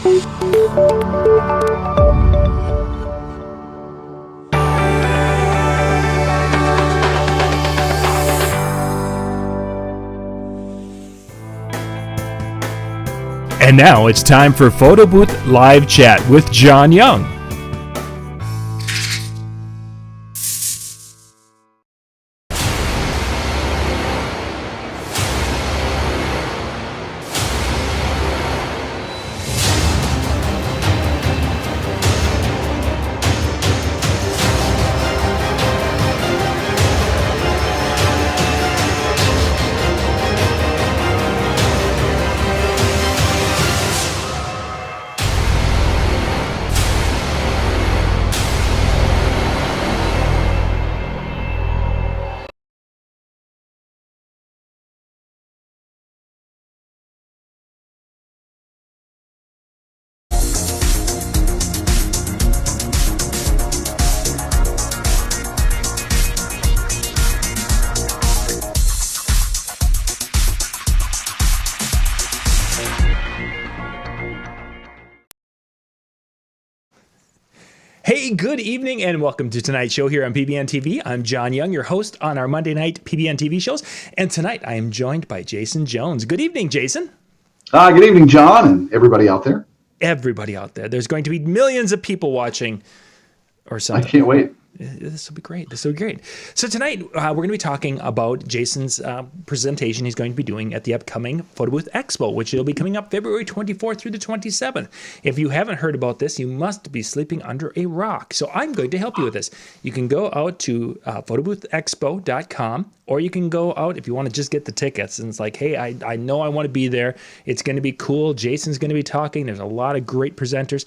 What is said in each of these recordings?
And now it's time for Photo Booth Live Chat with John Young. Hey, good evening and welcome to tonight's show here on PBN TV. I'm John Young, your host on our Monday night PBN TV shows. And tonight I am joined by Jason Jones. Good evening, Jason. Good evening, John, and everybody out there. Everybody out there. There's going to be millions of people watching or something. I can't wait. This will be great. This will be great. So tonight we're going to be talking about Jason's presentation he's going to be doing at the upcoming Photo Booth Expo, which will be coming up February 24th through the 27th. If you haven't heard about this, you must be sleeping under a rock. So I'm going to help you with this. You can go out to photoboothexpo.com, or you can go out if you want to just get the tickets. And it's like, hey, I know I want to be there. It's going to be cool. Jason's going to be talking. There's a lot of great presenters.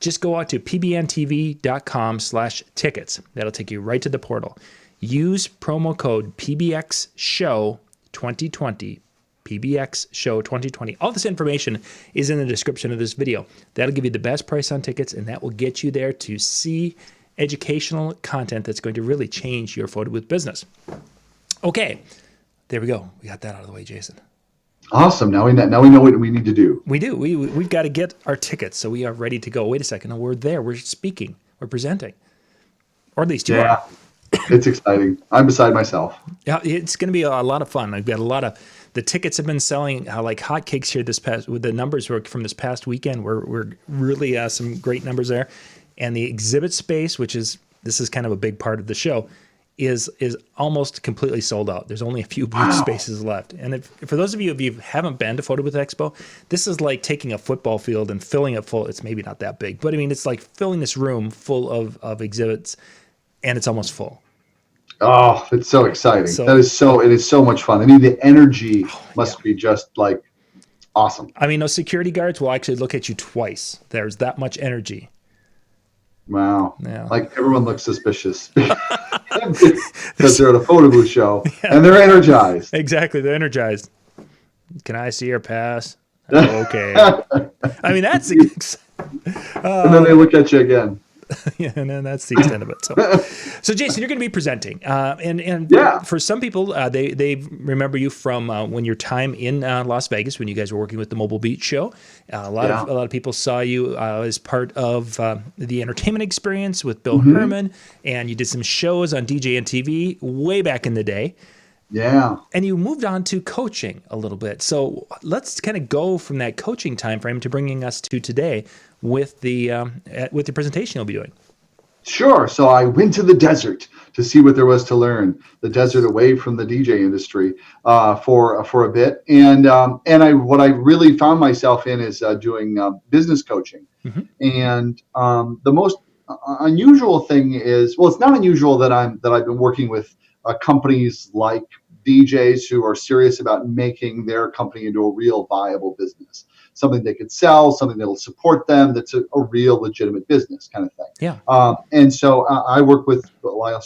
Just go out to pbntv.com/tickets. That'll take you right to the portal. Use promo code PBXShow2020. PBXShow2020. All this information is in the description of this video. That'll give you the best price on tickets, and that will get you there to see educational content that's going to really change your photo booth business. Okay, there we go. We got that out of the way, Jason. Awesome. Now we know what we need to do. We do. We've got to get our tickets, so we are ready to go. Wait a second. No, we're there. We're speaking. We're presenting. Or at least you are. It's exciting. I'm beside myself. Yeah, it's going to be a lot of fun. I've got a lot of the tickets have been selling like hotcakes here this past. With the numbers from this past weekend, we're really some great numbers there, and the exhibit space, this is kind of a big part of the show, is almost completely sold out. There's only a few booth spaces left. And for those of you, if you haven't been to Photo Booth Expo, this is like taking a football field and filling it full. It's maybe not that big, but I mean, it's like filling this room full of exhibits, and it's almost full. Oh, it's so exciting. It is so much fun. I mean, the energy must be just like awesome. I mean, those security guards will actually look at you twice. There's that much energy. Wow. Yeah. Like everyone looks suspicious because they're at a photo booth show and they're energized. Exactly. They're energized. Can I see your pass? Oh, okay. I mean, that's and then they look at you again. Yeah, and then that's the extent of it. So Jason, you're going to be presenting, and for some people, they remember you from when your time in Las Vegas when you guys were working with the Mobile Beach Show. A lot of people saw you as part of the entertainment experience with Bill Herman, and you did some shows on DJ and TV way back in the day. Yeah. And you moved on to coaching a little bit. So let's kind of go from that coaching time frame to bringing us to today with the presentation you'll be doing. Sure. So I went to the desert to see what there was to learn, the desert away from the DJ industry for a bit. And what I really found myself in is doing business coaching. And the most unusual thing is, well, it's not unusual that I've been working with companies like DJs who are serious about making their company into a real viable business, something they could sell, something that'll support them, that's a real legitimate business kind of thing. Yeah. And so I work with I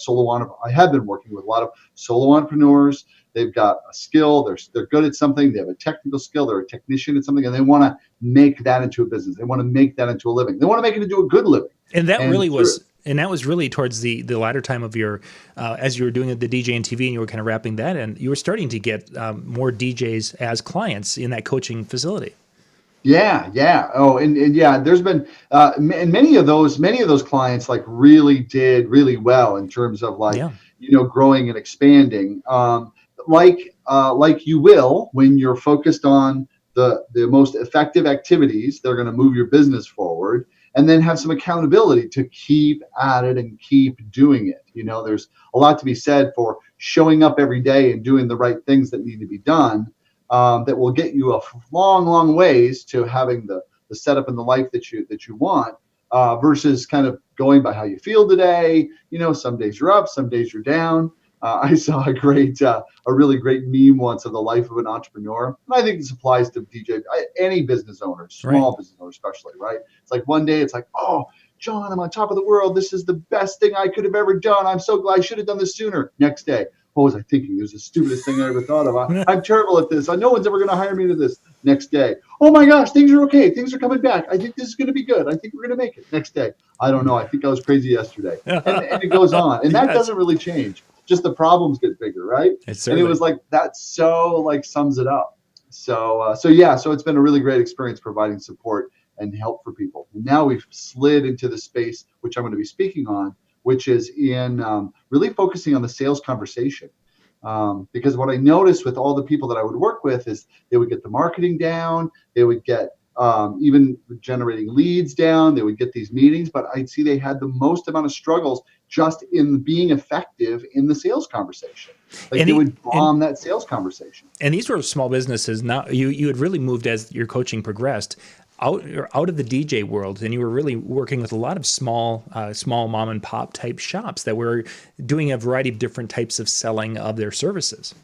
have been working with a lot of solo entrepreneurs. They've got a skill, they're good at something, they have a technical skill, they're a technician at something, and they want to make that into a business. They want to make that into a living. They want to make it into a good living. And that was really towards the latter time of your, as you were doing the DJ and TV and you were kind of wrapping that in, you were starting to get more DJs as clients in that coaching facility. Yeah, yeah. Oh, and yeah, there's been and many of those clients like really did really well in terms of like, Yeah. growing and expanding. Like you will when you're focused on the most effective activities that are going to move your business forward, and then have some accountability to keep at it and keep doing it. There's a lot to be said for showing up every day and doing the right things that need to be done, that will get you a long, long ways to having the setup and the life that you want, versus kind of going by how you feel today. Some days you're up, some days you're down. I saw a really great meme once of the life of an entrepreneur, and I think this applies to DJ, any business owner, Right. small business owner especially, right? It's like one day it's like, oh, John, I'm on top of the world. This is the best thing I could have ever done. I'm so glad I should have done this sooner. Next day, what was I thinking? It was the stupidest thing I ever thought of. I'm terrible at this. No one's ever going to hire me to this. Next day, oh my gosh, things are okay. Things are coming back. I think this is going to be good. I think we're going to make it. Next day, I don't know. I think I was crazy yesterday. And it goes on. And that Yes, doesn't really change. Just the problems get bigger, right? it And it certainly. was like that so like sums it up. So yeah, so it's been a really great experience providing support and help for people. And now we've slid into the space which I'm going to be speaking on, which is in really focusing on the sales conversation. Because what I noticed with all the people that I would work with is they would get the marketing down, they would get even generating leads down, they would get these meetings, but I'd see they had the most amount of struggles just in being effective in the sales conversation. Like And they he, would bomb that sales conversation. and these were small businesses. Now you had really moved as your coaching progressed out of the DJ world, and you were really working with a lot of small mom and pop type shops that were doing a variety of different types of selling of their services.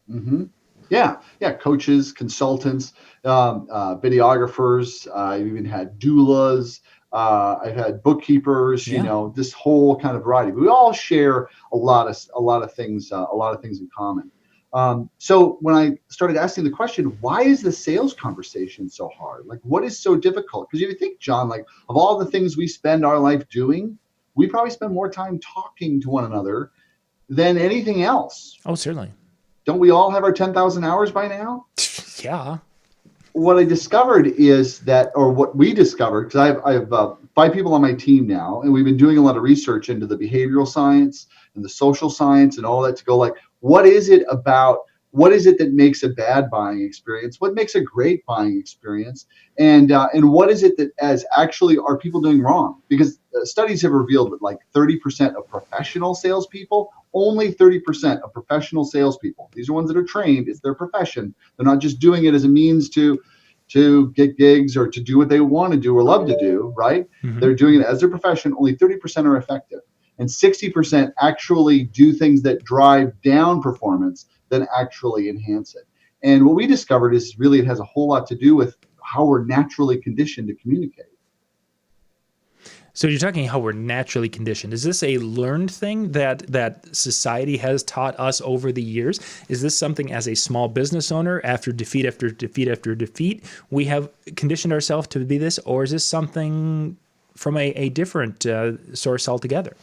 Hmm. Yeah, yeah. Coaches, consultants, videographers. I've even had doulas. I've had bookkeepers. Yeah. This whole kind of variety. We all share a lot of things, in common. So when I started asking the question, why is the sales conversation so hard? Like, what is so difficult? Because you think, John, like of all the things we spend our life doing, we probably spend more time talking to one another than anything else. Oh, certainly. Don't we all have our 10,000 hours by now? Yeah. What I discovered is that, or what we discovered, because I have 5 people on my team now, and we've been doing a lot of research into the behavioral science and the social science and all that to go like, what is it that makes a bad buying experience? What makes a great buying experience? And what is it that as actually are people doing wrong? Because studies have revealed that like 30% of professional salespeople, only 30% of professional salespeople, these are ones that are trained, it's their profession. They're not just doing it as a means to get gigs or to do what they want to do or love to do, right? Hmm. They're doing it as their profession. Only 30% are effective. And 60% actually do things that drive down performance than actually enhance it. And what we discovered is really it has a whole lot to do with how we're naturally conditioned to communicate. So you're talking how we're naturally conditioned. Is this a learned thing that society has taught us over the years? Is this something as a small business owner, after defeat after defeat after defeat, we have conditioned ourselves to be this, or is this something from a different source altogether?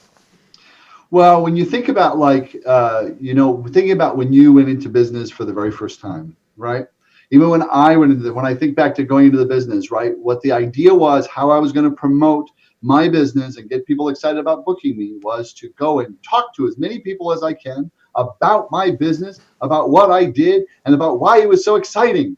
Well, when you think about like, thinking about when you went into business for the very first time, right? Even when I went into when I think back to going into the business, right? What the idea was, how I was going to promote my business and get people excited about booking me was to go and talk to as many people as I can about my business, about what I did, and about why it was so exciting.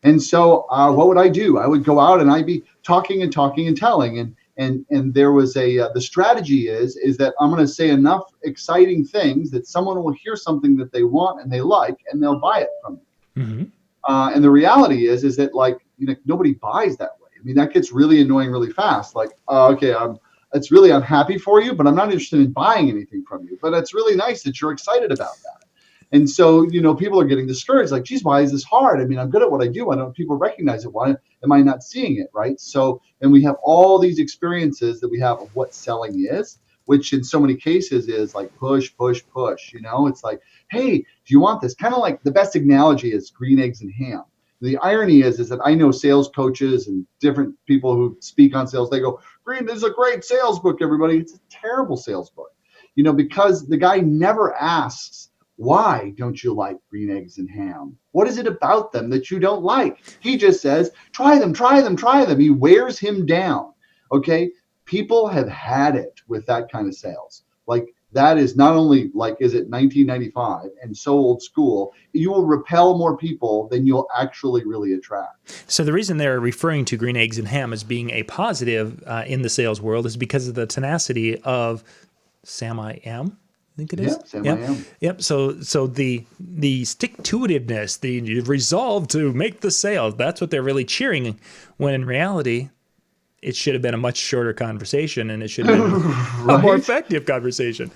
And so, what would I do? I would go out and I'd be talking and talking and telling. And there was the strategy is that I'm going to say enough exciting things that someone will hear something that they want and they like, and they'll buy it from me. Hmm. And the reality is that like nobody buys that way. I mean, that gets really annoying really fast. Like, okay, I'm happy for you, but I'm not interested in buying anything from you. But it's really nice that you're excited about that. And so, people are getting discouraged, like, geez, why is this hard? I mean, I'm good at what I do. Why don't people recognize it? Why am I not seeing it? Right. So, and we have all these experiences that we have of what selling is, which in so many cases is like push, push, push. It's like, hey, do you want this? Kind of like the best analogy is green eggs and ham. The irony is that I know sales coaches and different people who speak on sales. They go, Green, this is a great sales book, everybody. It's a terrible sales book, because the guy never asks, Why don't you like green eggs and ham? What is it about them that you don't like? He just says, try them, try them, try them. He wears him down. Okay. People have had it with that kind of sales. Like, that is not only like, is it 1995 and so old school, you will repel more people than you'll actually really attract. So the reason they're referring to green eggs and ham as being a positive in the sales world is because of the tenacity of Sam I Am. I think it is. Yeah, Sam I Am. Yep. So the stick-to-itiveness, the resolve to make the sale, that's what they're really cheering, when in reality, it should have been a much shorter conversation, and it should have been a more effective conversation.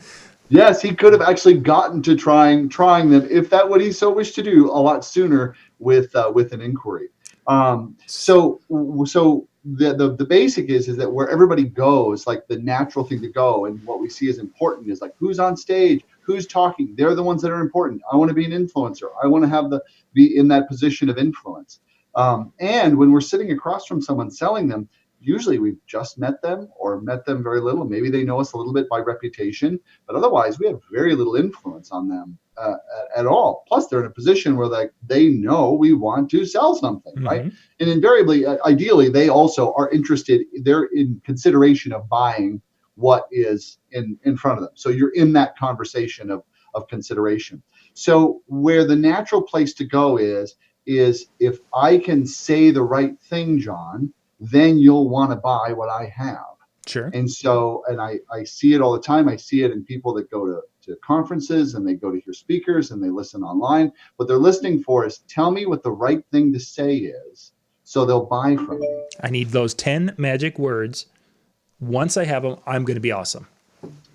Yes, he could have actually gotten to trying them, if that what he so wished to do, a lot sooner with an inquiry. So the basic is that where everybody goes, like the natural thing to go, and what we see as important is like who's on stage, who's talking. They're the ones that are important. I want to be an influencer. I want to be in that position of influence. And when we're sitting across from someone selling them, usually we've just met them or met them very little. Maybe they know us a little bit by reputation, but otherwise we have very little influence on them at all. Plus, they're in a position where they know we want to sell something, right? And invariably, ideally, they also are interested. They're in consideration of buying what is in front of them. So you're in that conversation of consideration. So where the natural place to go is if I can say the right thing, John, then you'll want to buy what I have. Sure. And so, and I see it all the time. I see it in people that go to conferences and they go to hear speakers and they listen online. What they're listening for is, tell me what the right thing to say is, so they'll buy from me. I need those 10 magic words. Once I have them, I'm going to be awesome.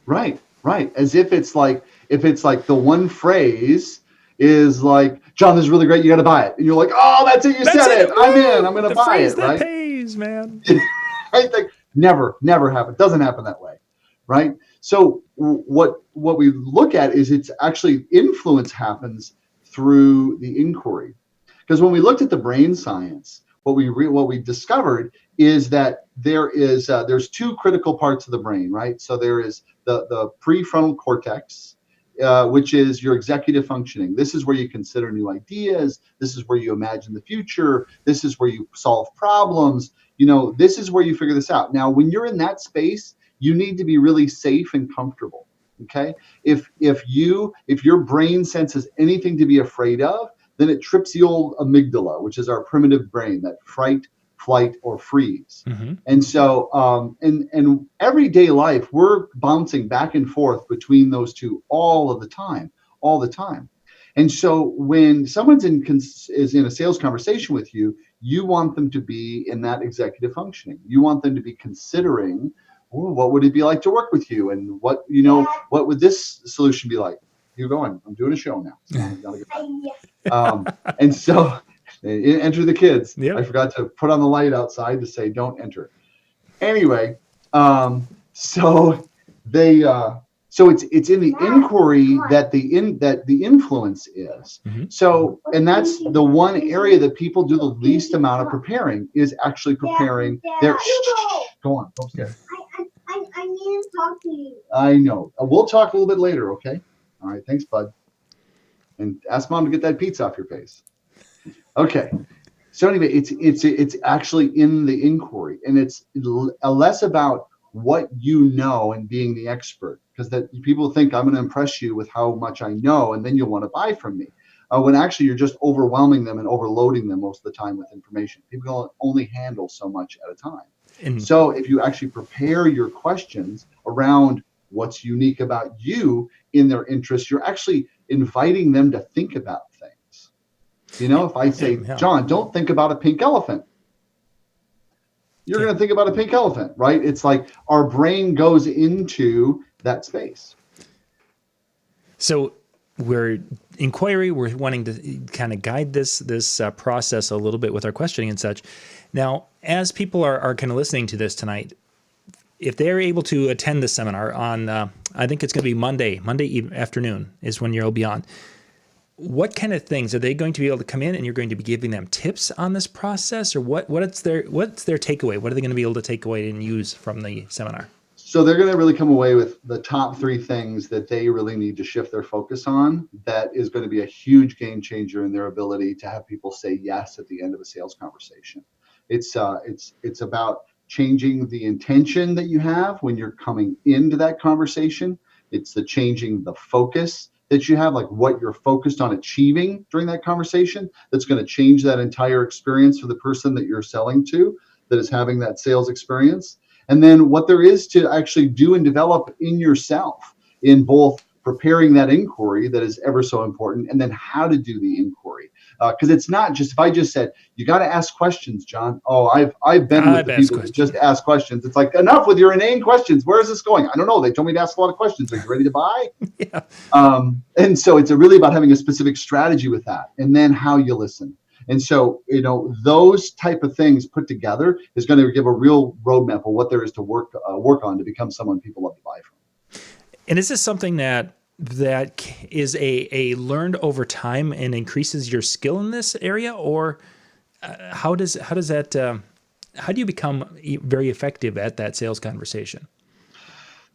Right. As if it's like the one phrase is like, John, this is really great. You got to buy it. And you're like, oh, that's it. You said it. I'm in. I'm going to buy it. That right? pays, man. Right? Like, never happen. It doesn't happen that way. Right. So what we look at is it's actually influence happens through the inquiry. Because when we looked at the brain science, what we discovered is that there's two critical parts of the brain, right? So there is the prefrontal cortex, which is your executive functioning. This is where you consider new ideas. This is where you imagine the future. This is where you solve problems. This is where you figure this out. Now, when you're in that space, you need to be really safe and comfortable. Okay. If your brain senses anything to be afraid of, then it trips the old amygdala, which is our primitive brain, that fright, flight, or freeze. And so in everyday life, we're bouncing back and forth between those two all the time. And so when someone's is in a sales conversation with you, you want them to be in that executive functioning. You want them to be considering, what would it be like to work with you? And what would this solution be like? You're going, I'm doing a show now. So and so enter the kids. Yep. I forgot to put on the light outside to say, don't enter. Anyway, so it's in the inquiry that the influence is. So, and that's the one area that people do the least amount of preparing, is actually preparing their. Go on, go upstairs. I need to talk to you. I know. We'll talk a little bit later, okay? All right, thanks, bud. And ask mom to get that pizza off your face. Okay. So anyway, it's actually in the inquiry, and it's less about what you know and being the expert, because that people think I'm going to impress you with how much I know, and then you'll want to buy from me. When actually you're just overwhelming them and overloading them most of the time with information. People can only handle so much at a time. So if you actually prepare your questions around what's unique about you in their interests, you're actually inviting them to think about things. If I say, John, don't think about a pink elephant, you're going to think about a pink elephant, right? It's like our brain goes into that space. So we're wanting to kind of guide this process a little bit with our questioning and such. Now, as people are kind of listening to this tonight, if they're able to attend the seminar on, I think it's going to be Monday afternoon is when you'll be on. What kind of things are they going to be able to come in, and you're going to be giving them tips on this process, or what's their takeaway? What are they going to be able to take away and use from the seminar? So they're going to really come away with the top three things that they really need to shift their focus on. That is going to be a huge game changer in their ability to have people say yes at the end of a sales conversation. It's about changing the intention that you have when you're coming into that conversation. It's the changing the focus that you have, like what you're focused on achieving during that conversation. That's going to change that entire experience for the person that you're selling to, that is having that sales experience. And then what there is to actually do and develop in yourself in both preparing that inquiry that is ever so important, and then how to do the inquiry. Because it's not just, if I just said, you got to ask questions, John. Oh, I've been with the people that just ask questions. It's like, enough with your inane questions. Where is this going? I don't know. They told me to ask a lot of questions. Are you ready to buy? Yeah. And so it's really about having a specific strategy with that, and then how you listen. And so, those type of things put together is going to give a real roadmap of what there is to work on to become someone people love to buy from. And is this something that is a learned over time and increases your skill in this area, or how do you become very effective at that sales conversation?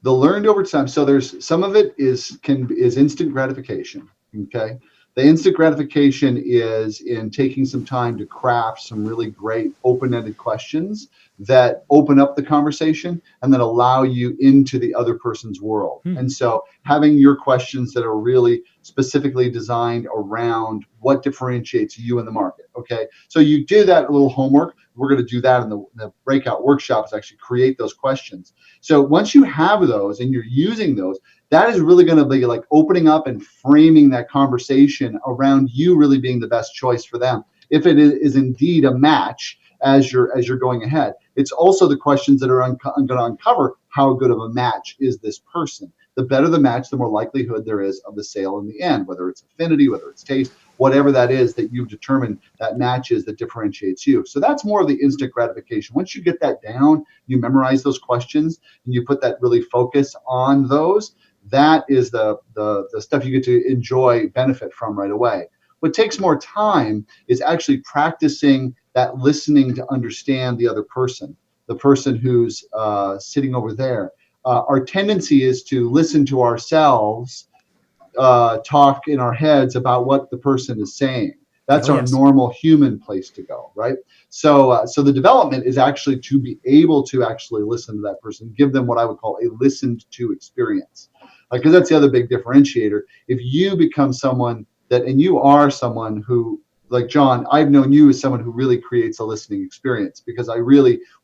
The learned over time. So there's some of it is instant gratification. Okay. The instant gratification is in taking some time to craft some really great open-ended questions that open up the conversation and then allow you into the other person's world. And so having your questions that are really specifically designed around what differentiates you in the market. Okay. So you do that little homework. We're going to do that in the breakout workshops, actually create those questions. So once you have those and you're using those, that is really going to be like opening up and framing that conversation around you really being the best choice for them. If it is indeed a match as you're going ahead, it's also the questions that are going to uncover how good of a match is this person. The better the match, the more likelihood there is of the sale in the end, whether it's affinity, whether it's taste, whatever that is that you've determined that matches that differentiates you. So that's more of the instant gratification. Once you get that down, you memorize those questions and you put that really focus on those. That is the stuff you get to enjoy, benefit from right away. What takes more time is actually practicing that listening to understand the other person, the person who's sitting over there. Our tendency is to listen to ourselves talk in our heads about what the person is saying. That's our normal human place to go, right? So the development is actually to be able to actually listen to that person, give them what I would call a listened to experience. Because that's the other big differentiator. If you become someone that, and you are someone who, like John, I've known you as someone who really creates a listening experience, because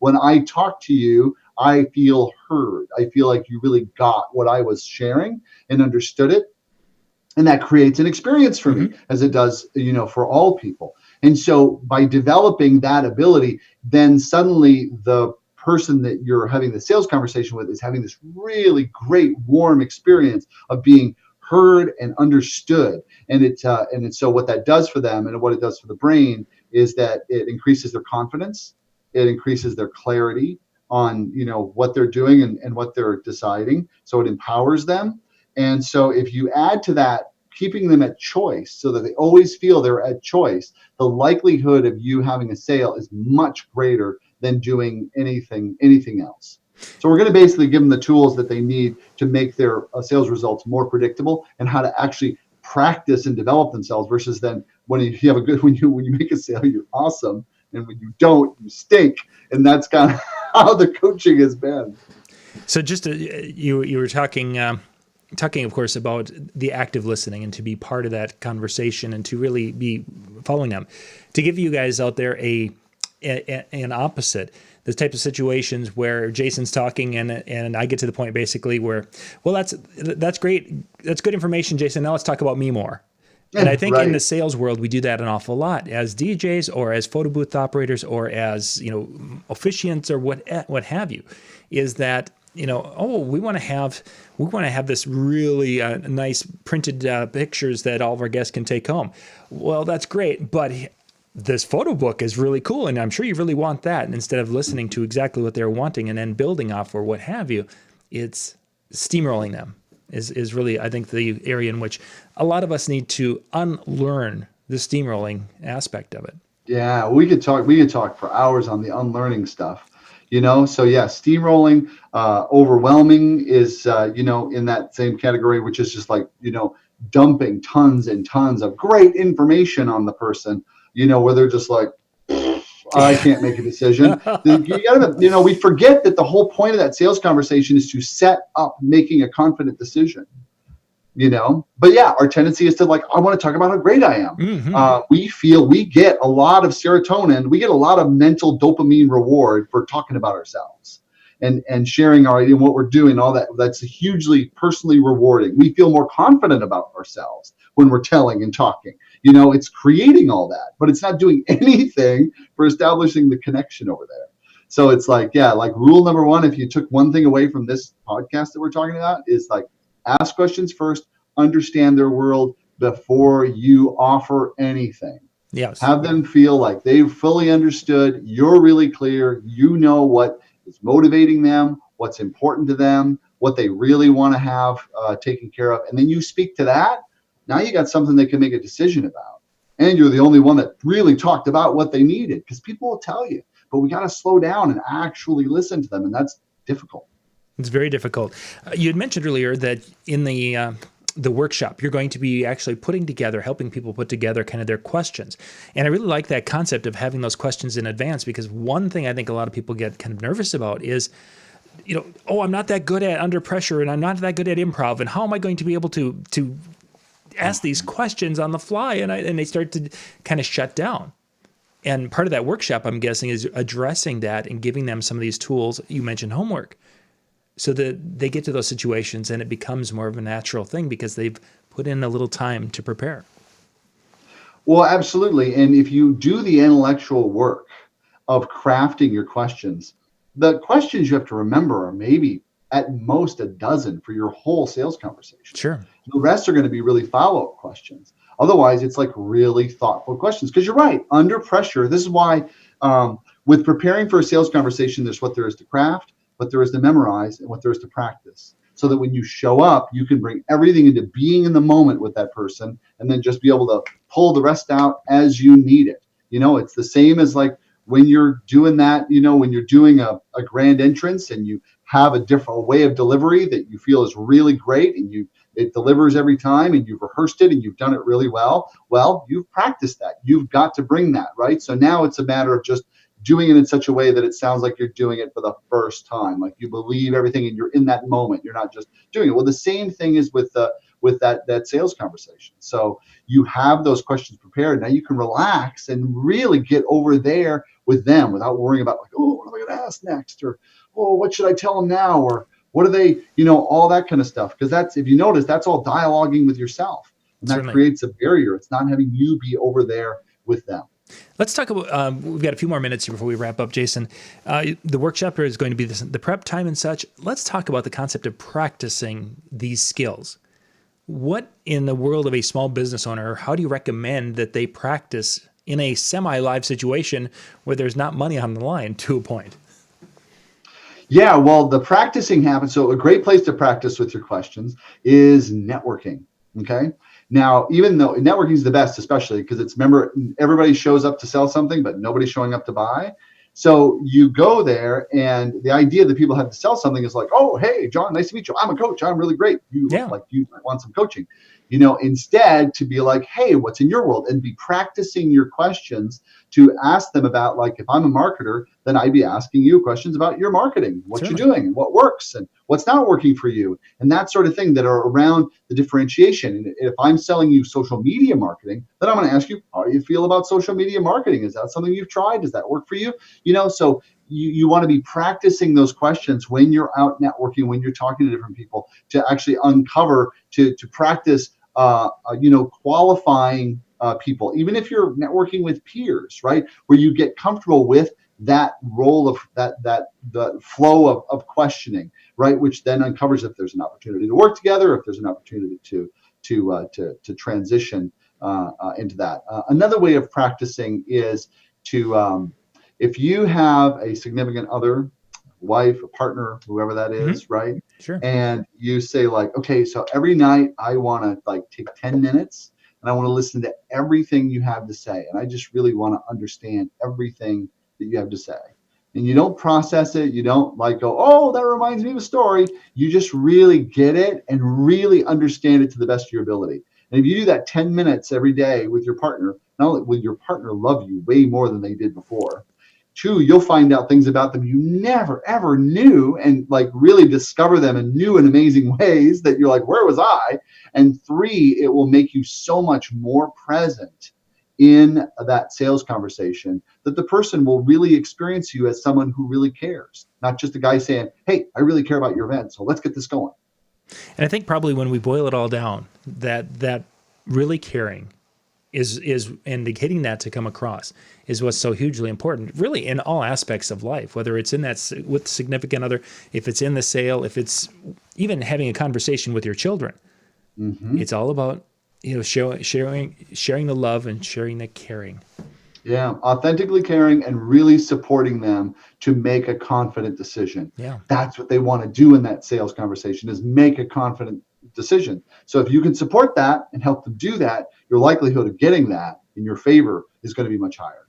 when I talk to you, I feel heard. I feel like you really got what I was sharing and understood it. And that creates an experience for me, as it does, for all people. And so by developing that ability, then suddenly the person that you're having the sales conversation with is having this really great, warm experience of being heard and understood. And so what that does for them and what it does for the brain is that it increases their confidence. It increases their clarity on, what they're doing and what they're deciding. So it empowers them. And so if you add to that, keeping them at choice so that they always feel they're at choice, the likelihood of you having a sale is much greater than doing anything else. So we're going to basically give them the tools that they need to make their sales results more predictable, and how to actually practice and develop themselves, versus then when you make a sale, you're awesome. And when you don't, you stink. And that's kind of how the coaching has been. So just you were talking, of course, about the active listening and to be part of that conversation and to really be following them. To give you guys out there an opposite, the type of situations where Jason's talking and I get to the point basically where, well, that's great. That's good information, Jason. Now let's talk about me more. And I think in the sales world, we do that an awful lot as DJs or as photo booth operators or as, officiants or what have you, is that, we want to have this really nice printed pictures that all of our guests can take home. Well, that's great, but this photo book is really cool, and I'm sure you really want that. And instead of listening to exactly what they're wanting and then building off or what have you, it's steamrolling them is really, I think, the area in which a lot of us need to unlearn the steamrolling aspect of it. Yeah, we could talk for hours on the unlearning stuff. So yeah, steamrolling, overwhelming is, in that same category, which is just like, dumping tons and tons of great information on the person, where they're just like, I can't make a decision. You gotta, we forget that the whole point of that sales conversation is to set up making a confident decision. But yeah, our tendency is to like, I want to talk about how great I am. We get a lot of serotonin, we get a lot of mental dopamine reward for talking about ourselves and sharing our idea and what we're doing, all that. That's hugely personally rewarding. We feel more confident about ourselves when we're telling and talking. It's creating all that, but it's not doing anything for establishing the connection over there. So it's like, yeah, like rule number one, if you took one thing away from this podcast that we're talking about, is like, ask questions first, understand their world before you offer anything. Yes. Have them feel like they've fully understood, you're really clear, what is motivating them, what's important to them, what they really want to have taken care of. And then you speak to that. Now you got something they can make a decision about. And you're the only one that really talked about what they needed, because people will tell you, but we got to slow down and actually listen to them. And that's difficult. It's very difficult. You had mentioned earlier that in the workshop, you're going to be actually helping people put together kind of their questions. And I really like that concept of having those questions in advance, because one thing I think a lot of people get kind of nervous about is, I'm not that good at under pressure, and I'm not that good at improv, and how am I going to be able to ask these questions on the fly? And they start to kind of shut down. And part of that workshop, I'm guessing, is addressing that and giving them some of these tools. You mentioned homework, so that they get to those situations and it becomes more of a natural thing because they've put in a little time to prepare. Well, absolutely. And if you do the intellectual work of crafting your questions, the questions you have to remember are maybe at most a dozen for your whole sales conversation. Sure. The rest are going to be really follow-up questions. Otherwise, it's like really thoughtful questions. Because you're right, under pressure, this is why with preparing for a sales conversation, there's what there is to craft, what there is to memorize, and what there is to practice. So that when you show up, you can bring everything into being in the moment with that person and then just be able to pull the rest out as you need it. It's the same as like when you're doing that, when you're doing a grand entrance and you have a different way of delivery that you feel is really great and it delivers every time and you've rehearsed it and you've done it really well. Well, you've practiced that. You've got to bring that, right? So now it's a matter of just doing it in such a way that it sounds like you're doing it for the first time, like you believe everything and you're in that moment. You're not just doing it. Well, the same thing is with that sales conversation. So you have those questions prepared. Now you can relax and really get over there with them without worrying about like, oh, what am I going to ask next? Or, oh, what should I tell them now? Or what are they, all that kind of stuff. Because that's, if you notice, that's all dialoguing with yourself. And that Certainly creates a barrier. It's not having you be over there with them. Let's talk about, we've got a few more minutes here before we wrap up, Jason. The workshop is going to be the prep time and such. Let's talk about the concept of practicing these skills. What in the world of a small business owner, how do you recommend that they practice in a semi-live situation where there's not money on the line to a point? Yeah, well, the practicing happens. So a great place to practice with your questions is networking. Okay. Now, even though networking is the best, especially because remember, everybody shows up to sell something, but nobody's showing up to buy. So you go there, and the idea that people have to sell something is like, oh, hey, John, nice to meet you. I'm a coach. I'm really great. You look like you might want some coaching. Instead to be like, hey, what's in your world? And be practicing your questions to ask them about, like, if I'm a marketer, then I'd be asking you questions about your marketing, what you're doing and what works and what's not working for you, and that sort of thing that are around the differentiation. And if I'm selling you social media marketing, then I'm going to ask you, how do you feel about social media marketing? Is that something you've tried? Does that work for you? So you want to be practicing those questions when you're out networking, when you're talking to different people, to actually uncover, to practice qualifying people, even if you're networking with peers, right? Where you get comfortable with that role of the flow of questioning, right? Which then uncovers if there's an opportunity to work together, if there's an opportunity to transition into that. Another way of practicing is to, if you have a significant other, wife, a partner, whoever that is, right? Sure. And you say like, okay, so every night I want to like take 10 minutes and I want to listen to everything you have to say. And I just really want to understand everything that you have to say. and you don't process it. You don't like go, oh, that reminds me of a story. You just really get it and really understand it to the best of your ability. And if you do that 10 minutes every day with your partner, not only will your partner love you way more than they did before, two, you'll find out things about them you never, ever knew and like really discover them in new and amazing ways that you're like, where was I? And three, it will make you so much more present in that sales conversation that the person will really experience you as someone who really cares, not just a guy saying, hey, I really care about your event, so let's get this going. And I think probably when we boil it all down, that really caring is and getting that to come across is what's so hugely important, really in all aspects of life, whether it's in that with significant other, if it's in the sale, if it's even having a conversation with your children. It's all about, sharing the love and sharing the caring. Yeah, authentically caring and really supporting them to make a confident decision. Yeah. That's what they want to do in that sales conversation is make a confident decision. So if you can support that and help them do that, your likelihood of getting that in your favor is going to be much higher.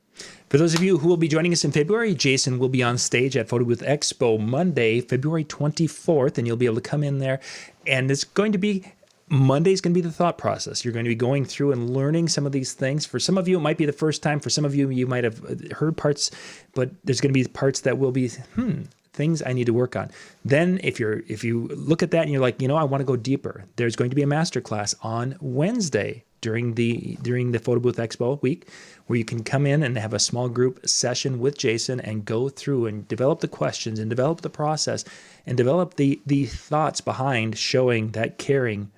For those of you who will be joining us in February, Jason will be on stage at Photo Booth Expo Monday, February 24th, and you'll be able to come in there. And it's going to be Monday's going to be the thought process. You're going to be going through and learning some of these things. For some of you, it might be the first time. For some of you, you might have heard parts, but there's going to be parts that will be, things I need to work on. Then if you look at that and you're like, I want to go deeper, there's going to be a masterclass on Wednesday during the Photo Booth Expo week where you can come in and have a small group session with Jason and go through and develop the questions and develop the process and develop the thoughts behind showing that caring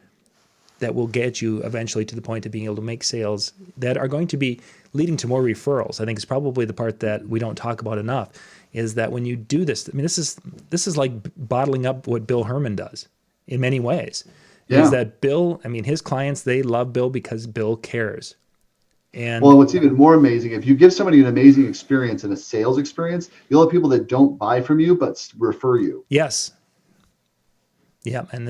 that will get you eventually to the point of being able to make sales that are going to be leading to more referrals. I think it's probably the part that we don't talk about enough is that when you do this, this is like bottling up what Bill Herman does in many ways. Yeah. Is that Bill, his clients, they love Bill because Bill cares. And well, what's even more amazing, if you give somebody an amazing experience and a sales experience, you'll have people that don't buy from you, but refer you. Yes. Yeah, and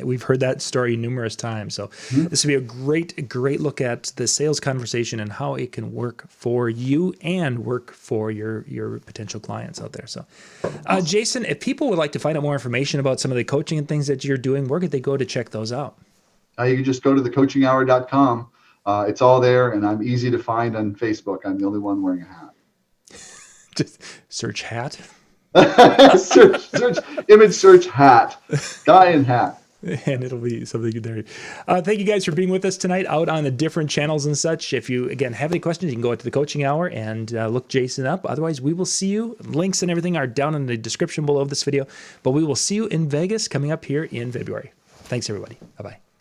we've heard that story numerous times. So this would be a great look at the sales conversation and how it can work for you and work for your potential clients out there. So, Jason, if people would like to find out more information about some of the coaching and things that you're doing, where could they go to check those out? You can just go to thecoachinghour.com. It's all there, and I'm easy to find on Facebook. I'm the only one wearing a hat. Just search hat. search image search hat, guy in hat, and it'll be something there. Thank you guys for being with us tonight out on the different channels and such. If you again have any questions, you can go to the Coaching Hour and look Jason up. Otherwise, we will see you. Links and everything are down in the description below this video, but we will see you in Vegas coming up here in February. Thanks everybody. Bye-bye.